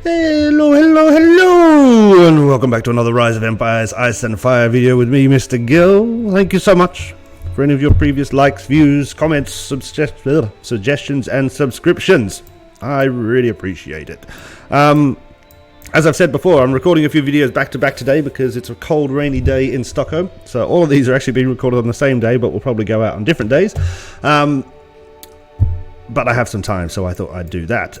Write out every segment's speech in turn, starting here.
Hello, hello, hello, and welcome back to another Rise of Empires Ice and Fire video with me, Mr. Gill. Thank you so much for any of your previous likes, views, comments, suggestions, and subscriptions. I really appreciate it. As I've said before, I'm recording a few videos back to back today because it's a cold, rainy day in Stockholm. So all of these are actually being recorded on the same day, but will probably go out on different days. But I have some time, so I thought I'd do that.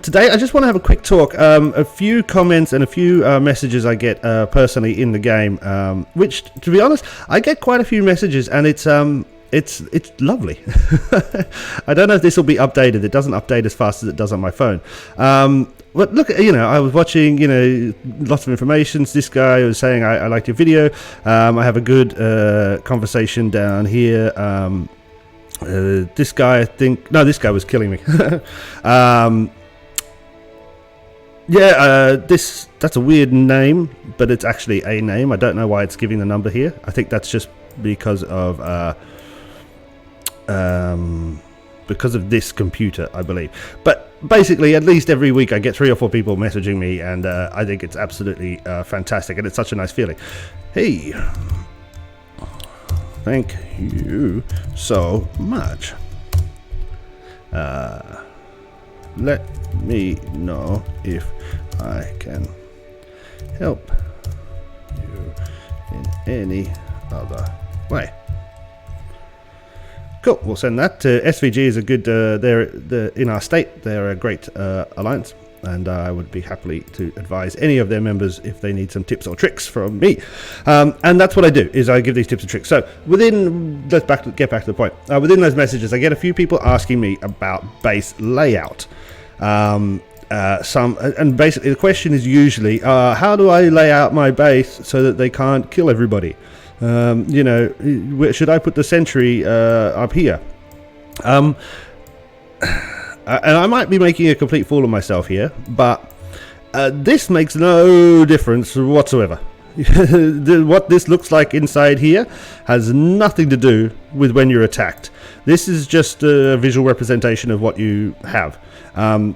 Today, I just want to have a quick talk. A few comments and a few messages I get personally in the game, which, to be honest, I get quite a few messages, and it's lovely. I don't know if this will be updated. It doesn't update as fast as it does on my phone. But look, I was watching, lots of information. This guy was saying, I liked your video. I have a good conversation down here. This guy, I think... No, this guy was killing me. That's a weird name, but it's actually a name. I don't know why it's giving the number here. I think that's just because of this computer, I believe. But basically, at least every week I get 3 or 4 people messaging me, and I think it's absolutely fantastic, and it's such a nice feeling. Hey, thank you so much. Let me know if I can help you in any other way. Cool, we'll send that to SVG. Is a good, they're in our state, they're a great alliance, and I would be happily to advise any of their members if they need some tips or tricks from me. And that's what I do, is I give these tips and tricks. So let's get back to the point. Within those messages, I get a few people asking me about base layout. And basically the question is usually, how do I lay out my base so that they can't kill everybody? Should I put the sentry up here? And I might be making a complete fool of myself here, but this makes no difference whatsoever. What this looks like inside here has nothing to do with when you're attacked. This is just a visual representation of what you have.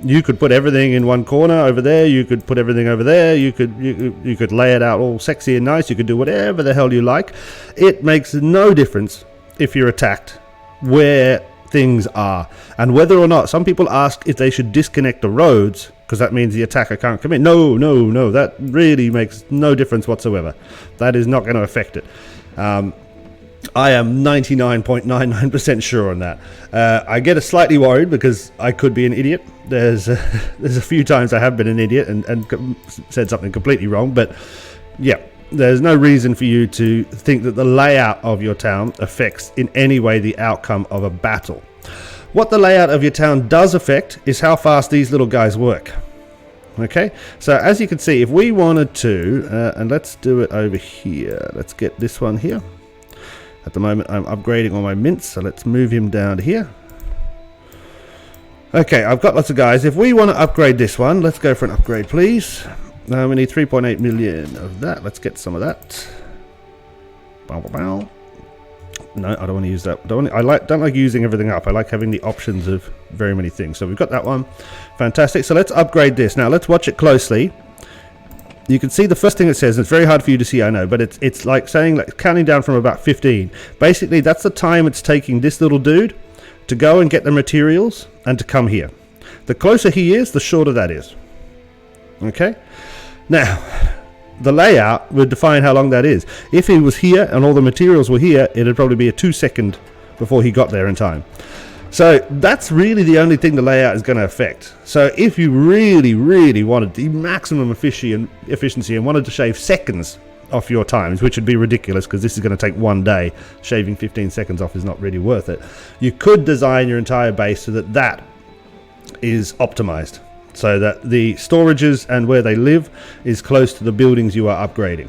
You could put everything in one corner over there. You could put everything over there. You could lay it out all sexy and nice. You could do whatever the hell you like. It makes no difference if you're attacked where things are, and whether or not some people ask if they should disconnect the roads because that means the attacker can't come in. No, that really makes no difference whatsoever. That is not going to affect it. I am 99.99% sure on that. I get slightly worried because I could be an idiot. There's a few times I have been an idiot and said something completely wrong, but yeah, there's no reason for you to think that the layout of your town affects in any way the outcome of a battle. What the layout of your town does affect is how fast these little guys work. Okay, so as you can see, if we wanted to, and let's do it over here, let's get this one here. At the moment I'm upgrading all my mints, so let's move him down to here. Okay, I've got lots of guys. If we want to upgrade this one, let's go for an upgrade, please. We need 3.8 million of that. Let's get some of that. Bow, bow, bow. No, I don't want to use that. Don't like using everything up. I like having the options of very many things. So we've got that one. Fantastic. So let's upgrade this. Now let's watch it closely. You can see the first thing it says. It's very hard for you to see, I know, but it's like saying, like counting down from about 15. Basically, that's the time it's taking this little dude to go and get the materials and to come here. The closer he is, the shorter that is. Okay? Now, the layout would define how long that is. If he was here and all the materials were here, it'd probably be a 2 second before he got there in time. So that's really the only thing the layout is going to affect. So if you really, really wanted the maximum efficiency and wanted to shave seconds off your times, which would be ridiculous because this is going to take 1 day, shaving 15 seconds off is not really worth it. You could design your entire base so that that is optimized, so that the storages and where they live is close to the buildings you are upgrading.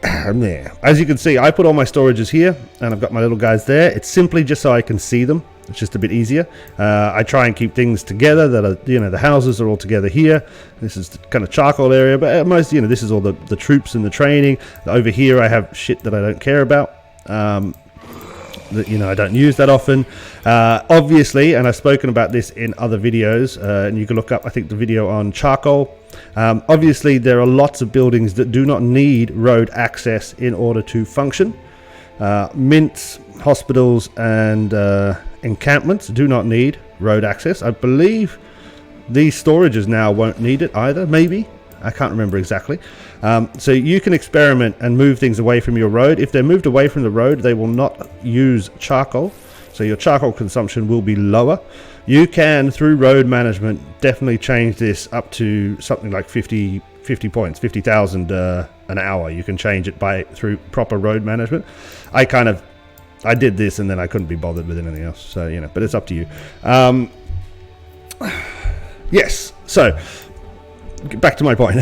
As you can see, I put all my storages here and I've got my little guys there. It's simply just so I can see them. It's just a bit easier. I try and keep things together that are, the houses are all together here. This is the kind of charcoal area, but at most, this is all the troops and the training. Over here I have shit that I don't care about. that, you know, I don't use that often. Obviously, and I've spoken about this in other videos, and you can look up, I think, the video on charcoal. Obviously, there are lots of buildings that do not need road access in order to function. Mints, hospitals, and encampments do not need road access. I believe these storages now won't need it either, maybe. I can't remember exactly. So you can experiment and move things away from your road. If they're moved away from the road, they will not use charcoal. So your charcoal consumption will be lower. You can, through road management, definitely change this up to something like 50 points, 50,000 an hour. You can change it through proper road management. I did this and then I couldn't be bothered with anything else. So, you know, but it's up to you. Yes. So back to my point.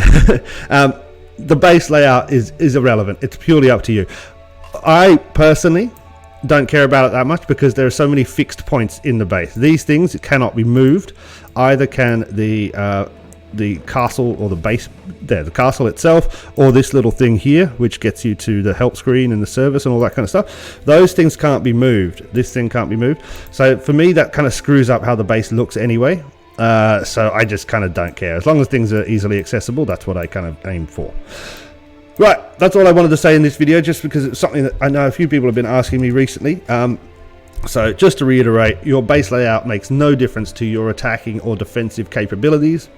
The base layout is irrelevant. It's purely up to you. I personally don't care about it that much because there are so many fixed points in the base. These things cannot be moved. Either can the castle or the base there, the castle itself, or this little thing here, which gets you to the help screen and the service and all that kind of stuff. Those things can't be moved. This thing can't be moved. So for me, that kind of screws up how the base looks anyway. So I just kind of don't care. As long as things are easily accessible, that's what I kind of aim for. Right, that's all I wanted to say in this video, just because it's something that I know a few people have been asking me recently. So just to reiterate, your base layout makes no difference to your attacking or defensive capabilities.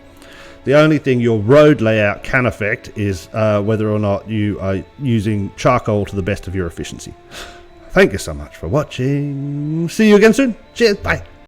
The only thing your road layout can affect is whether or not you are using charcoal to the best of your efficiency. Thank you so much for watching. See you again soon. Cheers, bye.